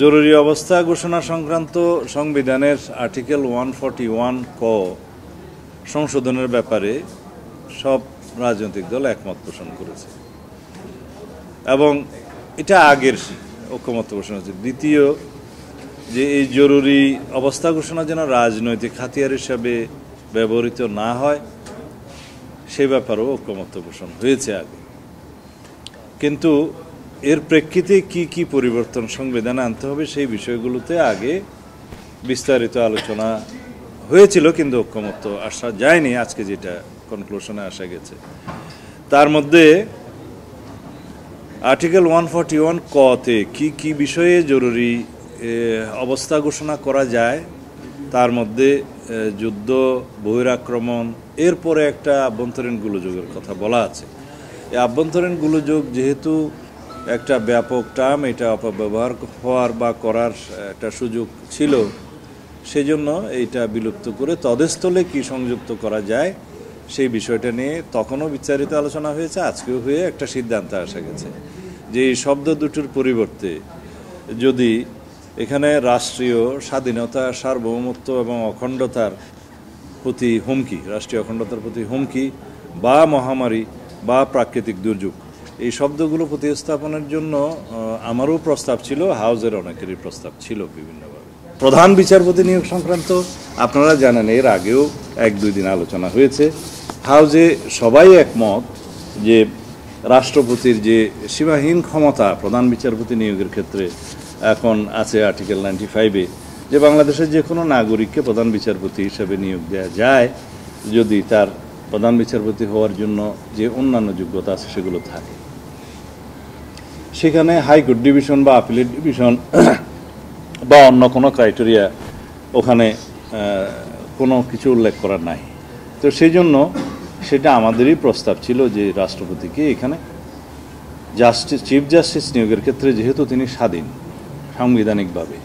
জরুরি অবস্থা ঘোষণা সংক্রান্ত সংবিধানের আর্টিকেল 141 ক সংশোধনের ব্যাপারে সব রাজনৈতিক দল একমত পোষণ করেছে এবং এটা আগের ঐকমত্য ঘোষণা হয়েছে। দ্বিতীয়, যে এই জরুরি অবস্থা ঘোষণা যেন রাজনৈতিক হাতিয়ার হিসাবে ব্যবহৃত না হয় সে ব্যাপারেও ঐকমত্য পোষণ হয়েছে আগে। কিন্তু এর প্রেক্ষিতে কি কি পরিবর্তন সংবিধানে আনতে হবে সেই বিষয়গুলোতে আগে বিস্তারিত আলোচনা হয়েছিল, কিন্তু ঐকমত্য আসা যায়নি। আজকে যেটা কনক্লুশনে আসা গেছে তার মধ্যে আর্টিকেল 141 কতে কি কি বিষয়ে জরুরি অবস্থা ঘোষণা করা যায় তার মধ্যে যুদ্ধ, বহিরাক্রমণ, এরপরে একটা আভ্যন্তরীণ গোলযোগের কথা বলা আছে। এই আভ্যন্তরীণ গোলযোগ যেহেতু একটা ব্যাপক টার্ম, এটা অপব্যবহার হওয়ার বা করার একটা সুযোগ ছিল, সেজন্য এইটা বিলুপ্ত করে তদস্থলে কি সংযুক্ত করা যায় সেই বিষয়টা নিয়ে তখনও বিস্তারিত আলোচনা হয়েছে, আজকেও হয়ে একটা সিদ্ধান্তে আসা গেছে যে এই শব্দ দুটোর পরিবর্তে যদি এখানে রাষ্ট্রীয় স্বাধীনতা, সার্বভৌমত্ব এবং অখণ্ডতার প্রতি হুমকি, রাষ্ট্রীয় অখণ্ডতার প্রতি হুমকি বা মহামারী বা প্রাকৃতিক দুর্যোগ, এই শব্দগুলো প্রতিস্থাপনের জন্য আমারও প্রস্তাব ছিল, হাউজের অনেকেরই প্রস্তাব ছিল বিভিন্নভাবে। প্রধান বিচারপতি নিয়োগ সংক্রান্ত আপনারা জানেন এর আগেও 1-2 দিন আলোচনা হয়েছে। হাউজে সবাই একমত যে রাষ্ট্রপতির যে সীমাহীন ক্ষমতা প্রধান বিচারপতি নিয়োগের ক্ষেত্রে এখন আছে আর্টিকেল 95-এ, যে বাংলাদেশের যে কোনো নাগরিককে প্রধান বিচারপতি হিসেবে নিয়োগ দেওয়া যায় যদি তার প্রধান বিচারপতি হওয়ার জন্য যে অন্যান্য যোগ্যতা আছে সেগুলো থাকে। সেখানে হাইকোর্ট ডিভিশন বা আপিলেট ডিভিশন বা অন্য কোনো ক্রাইটেরিয়া ওখানে কোনো কিছু উল্লেখ করা নাই। তো সেই জন্য সেটা আমাদেরই প্রস্তাব ছিল যে রাষ্ট্রপতিকে এখানে চিফ জাস্টিস নিয়োগের ক্ষেত্রে যেহেতু তিনি স্বাধীন সাংবিধানিকভাবে,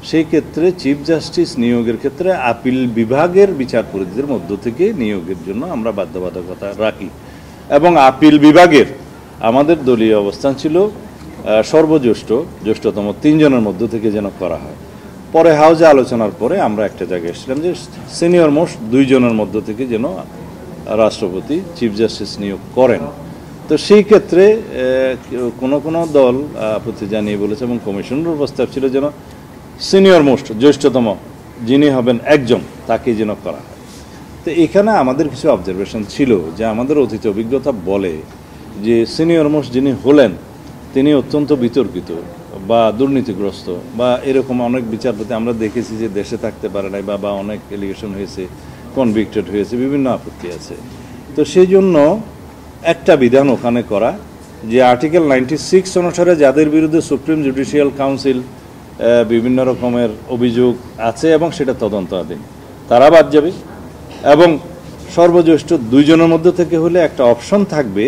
সেই ক্ষেত্রে চিফ জাস্টিস নিয়োগের ক্ষেত্রে আপিল বিভাগের বিচারপতিদের মধ্য থেকে নিয়োগের জন্য আমরা বাধ্যবাধকতা রাখি এবং আপিল বিভাগের আমাদের দলীয় অবস্থান ছিল জ্যেষ্ঠতম 3 জনের মধ্য থেকে যেন করা হয়। পরে হাউজে আলোচনার পরে আমরা একটা জায়গায় এসেছিলাম যে সিনিয়র মোস্ট 2 জনের মধ্য থেকে যেন রাষ্ট্রপতি চিফ জাস্টিস নিয়োগ করেন। তো সেই ক্ষেত্রে কোনো দল আপত্তি জানিয়ে বলেছে এবং কমিশনের প্রস্তাব ছিল যেন সিনিয়র মোস্ট জ্যেষ্ঠতম যিনি হবেন একজন তাকে যেন করা হয়। তো এখানে আমাদের কিছু অবজারভেশন ছিল যে আমাদের অতীত অভিজ্ঞতা বলে যে সিনিয়র মোস্ট যিনি হলেন তিনি অত্যন্ত বিতর্কিত বা দুর্নীতিগ্রস্ত বা এরকম অনেক বিচারপতি আমরা দেখেছি যে দেশে থাকতে পারে নাই বা অনেক এলিগেশন হয়েছে, কনভিক্টেড হয়েছে, বিভিন্ন আপত্তি আছে। তো সেই জন্য একটা বিধান ওখানে করা যে আর্টিকেল 96 অনুসারে যাদের বিরুদ্ধে সুপ্রিম জুডিশিয়াল কাউন্সিল বিভিন্ন রকমের অভিযোগ আছে এবং সেটা তদন্তাধীন, তারা বাদ যাবে এবং সর্বজ্যেষ্ঠ 2 জনের মধ্যে থেকে হলে একটা অপশন থাকবে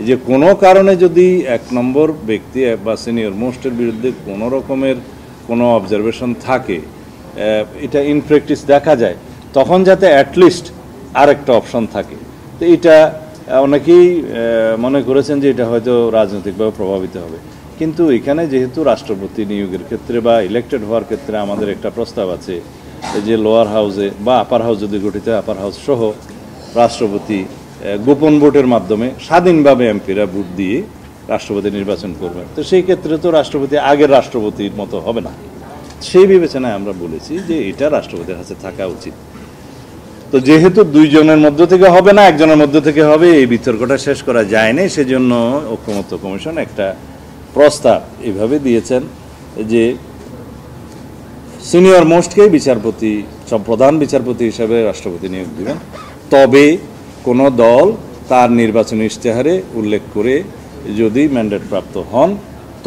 যে কোনো কারণে যদি 1 নম্বর ব্যক্তি বা সিনিয়র মোস্টের বিরুদ্ধে কোনো রকমের কোনো অবজারভেশন থাকে, এটা ইন প্র্যাকটিস দেখা যায়, তখন যাতে অ্যাটলিস্ট আরেকটা অপশন থাকে। তো এটা অনেকেই মনে করেছেন যে এটা হয়তো রাজনৈতিকভাবে প্রভাবিত হবে, কিন্তু এখানে যেহেতু রাষ্ট্রপতি নিয়োগের ক্ষেত্রে বা ইলেক্টেড হওয়ার ক্ষেত্রে আমাদের একটা প্রস্তাব আছে যে লোয়ার হাউসে বা আপার হাউস যদি গঠিত হয়, আপার হাউস সহ রাষ্ট্রপতি গোপন ভোটের মাধ্যমে স্বাধীনভাবে এমপিরা ভোট দিয়ে রাষ্ট্রপতি নির্বাচন করবেন। তো সেই ক্ষেত্রে তো রাষ্ট্রপতি আগের রাষ্ট্রপতির মতো হবে না, সেই বিবেচনায় আমরা বলেছি যে এটা রাষ্ট্রপতির হাতে থাকা উচিত। তো যেহেতু 2 জনের মধ্য থেকে হবে না, 1 জনের মধ্য থেকে হবে, এই বিতর্কটা শেষ করা যায়নি, সেজন্য ঐকমত্য কমিশন একটা প্রস্তাব এভাবে দিয়েছেন যে সিনিয়র মোস্টকেই বিচারপতি, প্রধান বিচারপতি হিসাবে রাষ্ট্রপতি নিয়োগ দিবেন, তবে কোনো দল তার নির্বাচনী ইশতেহারে উল্লেখ করে যদি ম্যান্ডেট প্রাপ্ত হন,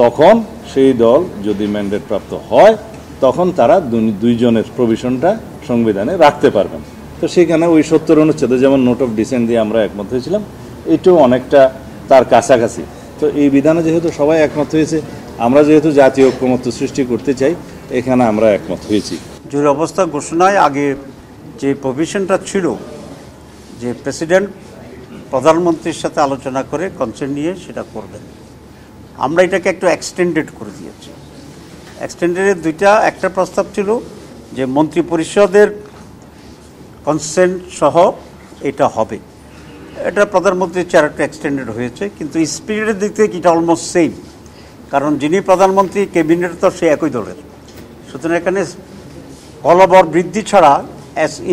তখন সেই দল যদি ম্যান্ডেট প্রাপ্ত হয় তখন তারা 2 জনের প্রভিশনটা সংবিধানে রাখতে পারবেন। তো সেখানে ওই 70 অনুচ্ছেদে যেমন নোট অফ ডিসেন্ট দিয়ে আমরা একমত হয়েছিলাম, এটাও অনেকটা তার কাছাকাছি। তো এই বিধানে যেহেতু সবাই একমত হয়েছে, আমরা যেহেতু জাতীয় ঐক্যমত্য সৃষ্টি করতে চাই, এখানে আমরা একমত হয়েছি। জরুরি অবস্থা ঘোষণায় আগে যে প্রভিশনটা ছিল যে প্রেসিডেন্ট প্রধানমন্ত্রীর সাথে আলোচনা করে কনসেন্ট নিয়ে সেটা করবেন, আমরা এটাকে একটু এক্সটেন্ডেড করে দিয়েছি এক্সটেন্ডেডের দুইটা, একটা প্রস্তাব ছিল যে মন্ত্রী পরিষদের কনসেন্ট সহ এটা হবে, এটা প্রধানমন্ত্রীর চেয়ার একটা এক্সটেন্ডেড হয়েছে, কিন্তু স্পিরিটের দিক থেকে এটা অলমোস্ট সেম, কারণ যিনি প্রধানমন্ত্রী ক্যাবিনেট তো সে একই দলের, সুতরাং এখানে কলবর বৃদ্ধি ছাড়া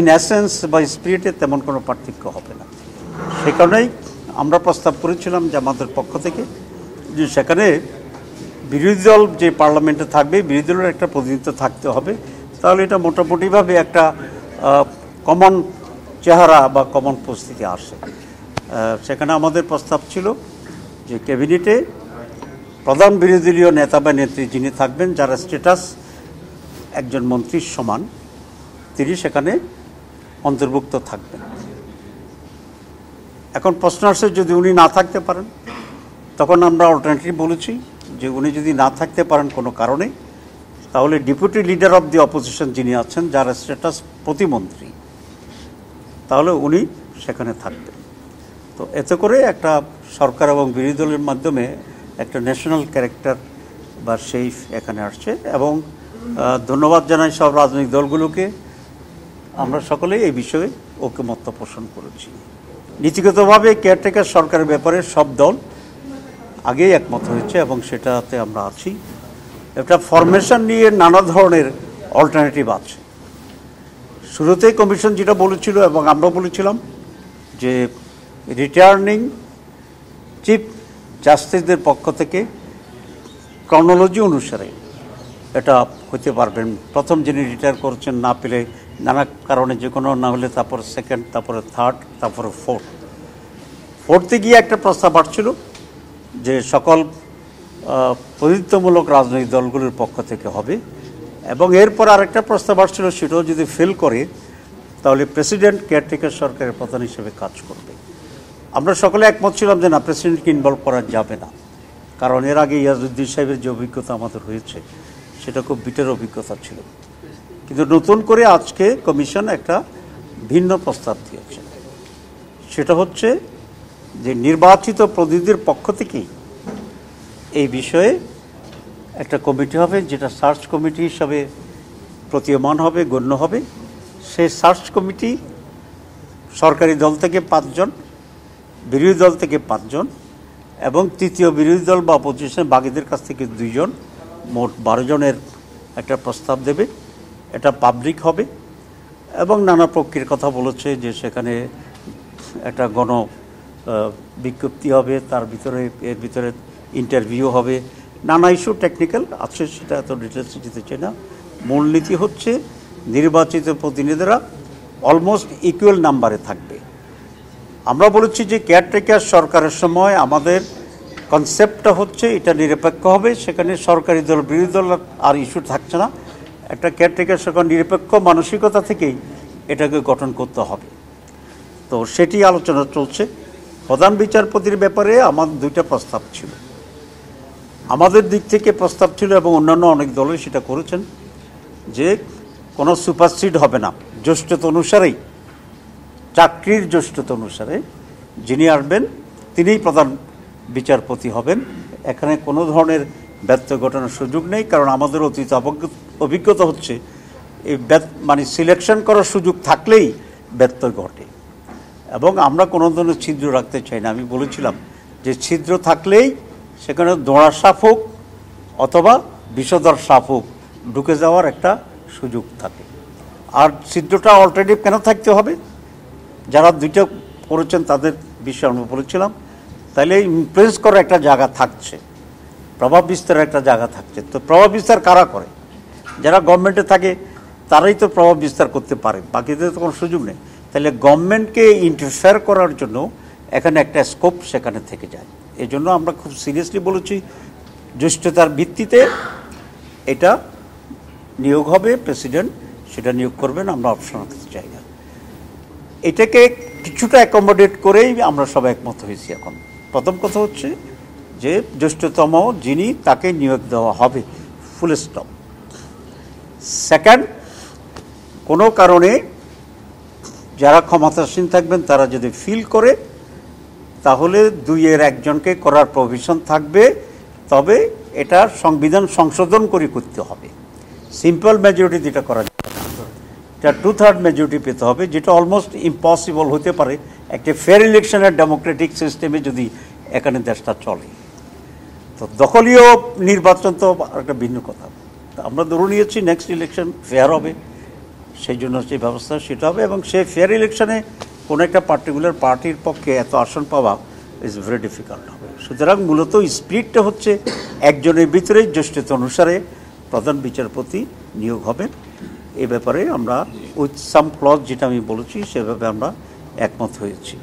ইন এসেন্স বা স্পিরিটে তেমন কোনো পার্থক্য হবে না। সে কারণেই আমরা প্রস্তাব করেছিলাম যে আমাদের পক্ষ থেকে যে সেখানে বিরোধী দল যে পার্লামেন্টে থাকবে বিরোধী দলের একটা প্রতিনিধিত্ব থাকতে হবে, তাহলে এটা মোটামুটিভাবে একটা কমন চেহারা বা কমন পরিস্থিতি আসে। সেখানে আমাদের প্রস্তাব ছিল যে ক্যাবিনেটে প্রধান বিরোধী দলীয় নেতা বা নেত্রী যিনি থাকবেন, যারা স্ট্যাটাস একজন মন্ত্রীর সমান, তিনি সেখানে অন্তর্ভুক্ত থাকবেন। এখন প্রশ্ন আসছে যদি উনি না থাকতে পারেন, তখন আমরা অল্টারনেটিভ বলেছি যে উনি যদি না থাকতে পারেন কোনো কারণে, তাহলে deputy leader of the opposition যিনি আছেন, যার স্ট্যাটাস প্রতিমন্ত্রী, তাহলে উনি সেখানে থাকবেন। তো এতে করে একটা সরকার এবং বিরোধী দলের মাধ্যমে একটা ন্যাশনাল ক্যারেক্টার বা শেপ এখানে আসছে। এবং ধন্যবাদ জানাই সব রাজনৈতিক দলগুলোকে, আমরা সকলেই এই বিষয়ে ঐকমত্য পোষণ করেছি। নীতিগতভাবে কেয়ারটেকার সরকারের ব্যাপারে সব দল আগেই একমত হয়েছে এবং সেটাতে আমরা আছি। একটা ফরমেশন নিয়ে নানা ধরনের অল্টারনেটিভ আছে। শুরুতেই কমিশন যেটা বলেছিল এবং আমরা বলেছিলাম যে রিটার্নিং চিফ জাস্টিসদের পক্ষ থেকে ক্রনোলজি অনুসারে এটা হতে পারবেন, প্রথম যিনি রিটায়ার করছেন না পেলে নানা কারণে যে কোনো না হলে তারপর সেকেন্ড, তারপরে থার্ড, তারপরে ফোর্থে গিয়ে একটা প্রস্তাব আসছিল যে সকল প্রতিনিধিত্বমূলক রাজনৈতিক দলগুলোর পক্ষ থেকে হবে, এবং এরপর আরেকটা প্রস্তাব আসছিল সেটাও যদি ফেল করে তাহলে প্রেসিডেন্ট কেয়ারটেকার সরকারের প্রধান হিসেবে কাজ করবে। আমরা সকলে একমত ছিলাম যে না, প্রেসিডেন্টকে ইনভলভ করা যাবে না, কারণ এর আগে ইয়াজউদ্দিন সাহেবের যে অভিজ্ঞতা আমাদের হয়েছে সেটা খুব বিটের অভিজ্ঞতা ছিল। কিন্তু নতুন করে আজকে কমিশন একটা ভিন্ন প্রস্তাব দিয়েছে, সেটা হচ্ছে যে নির্বাচিত প্রতিনিধিদের পক্ষ থেকেই এই বিষয়ে একটা কমিটি হবে, যেটা সার্চ কমিটি হিসাবে প্রতীয়মান হবে, গণ্য হবে। সেই সার্চ কমিটি সরকারি দল থেকে 5 জন, বিরোধী দল থেকে 5 জন এবং তৃতীয় বিরোধী দল বা অপোজিশন বাকিদের কাছ থেকে 2 জন, মোট 12 জনের একটা প্রস্তাব দেবে। এটা পাবলিক হবে এবং নানা প্রক্রিয়ার কথা বলেছে যে সেখানে একটা গণ বিজ্ঞপ্তি হবে, তার ভিতরে এর ভিতরে ইন্টারভিউ হবে, নানা ইস্যু টেকনিক্যাল আছে, সেটা এত ডিটেলসে যেতে চাই না। মূলনীতি হচ্ছে নির্বাচিত প্রতিনিধিরা অলমোস্ট ইকুয়াল নাম্বারে থাকবে। আমরা বলেছি যে কেয়ারটেকার সরকারের সময় আমাদের কনসেপ্টটা হচ্ছে এটা নিরপেক্ষ হবে, সেখানে সরকারি দল বিরোধী দল আর ইস্যু থাকছে না, একটা কেয়ারটেকার সরকার নিরপেক্ষ মানসিকতা থেকেই এটাকে গঠন করতে হবে। তো সেটি আলোচনা চলছে। প্রধান বিচারপতির ব্যাপারে আমার 2টা প্রস্তাব ছিল, আমাদের দিক থেকে প্রস্তাব ছিল এবং অন্যান্য অনেক দলই সেটা করেছেন যে কোনো সুপারসিড হবে না, জ্যেষ্ঠতা অনুসারেই, চাকরির জ্যেষ্ঠতা অনুসারে যিনি আসবেন তিনিই প্রধান বিচারপতি হবেন। এখানে কোনো ধরনের ব্যত্যয় ঘটানোর সুযোগ নেই, কারণ আমাদের অতীত অভিজ্ঞতা হচ্ছে এই মানে সিলেকশন করার সুযোগ থাকলেই ব্যত্যয় ঘটে, এবং আমরা কোনো ধরনের ছিদ্র রাখতে চাই না। আমি বলেছিলাম যে ছিদ্র থাকলেই সেখানে দোঁড়া সাপ হোক অথবা বিষধর সাপ হোক ঢুকে যাওয়ার একটা সুযোগ থাকে। আর ছিদ্রটা অল্টারনেটিভ কেন থাকতে হবে, যারা 2টা করেছেন তাদের বিষয়ে আমরা বলেছিলাম, তাহলে ইনফ্লুয়েন্স করার একটা জায়গা থাকছে, প্রভাব বিস্তারের একটা জায়গা থাকছে। তো প্রভাব বিস্তার কারা করে? যারা গভর্নমেন্টে থাকে তারাই তো প্রভাব বিস্তার করতে পারে, বাকিদের তো কোনো সুযোগ নেই। তাহলে গভর্নমেন্টকে ইন্টারফেয়ার করার জন্য এখানে একটা স্কোপ সেখানে থেকে যায়। এই জন্য আমরা খুব সিরিয়াসলি বলেছি জ্যেষ্ঠতার ভিত্তিতে এটা নিয়োগ হবে, প্রেসিডেন্ট সেটা নিয়োগ করবেন, আমরা অপশন রাখতে চাই না। এটাকে কিছুটা অ্যাকোমোডেট করেই আমরা সবাই একমত হয়েছি। এখন প্রথম কথা হচ্ছে যে জ্যেষ্ঠতম যিনি তাকে নিয়োগ দেওয়া হবে, ফুল স্টপ। সেকেন্ড, কোনো কারণে যারা ক্ষমতাসীন থাকবেন তারা যদি ফিল করে তাহলে 2-এর 1 জনকে করার প্রভিশন থাকবে, তবে এটা সংবিধান সংশোধন করে করতে হবে। সিম্পল মেজরিটি যেটা করা যাবে না, এটা 2/3 মেজরিটি পেতে হবে, যেটা অলমোস্ট ইম্পসিবল হতে পারে একটা ফেয়ার ইলেকশনের ডেমোক্রেটিক সিস্টেমে যদি এখানে দেশটা চলে। তো দখলীয় নির্বাচন তো একটা ভিন্ন কথা। আমরা ধরে নিয়েছি নেক্সট ইলেকশন ফেয়ার হবে, সেই জন্য যে ব্যবস্থা সেটা হবে, এবং সেই ফেয়ার ইলেকশনে কোনো একটা পার্টিকুলার পার্টির পক্ষে এত আসন পাওয়া ইজ ভেরি ডিফিকাল্ট হবে। সুতরাং মূলত স্পিরিটটা হচ্ছে একজনের ভিতরে জ্যেষ্ঠতা অনুসারে প্রধান বিচারপতি নিয়োগ হবেন। এ ব্যাপারে আমরা উইথ সাম ক্লজ যেটা আমি বলেছি সেভাবে আমরা একমত হয়েছি।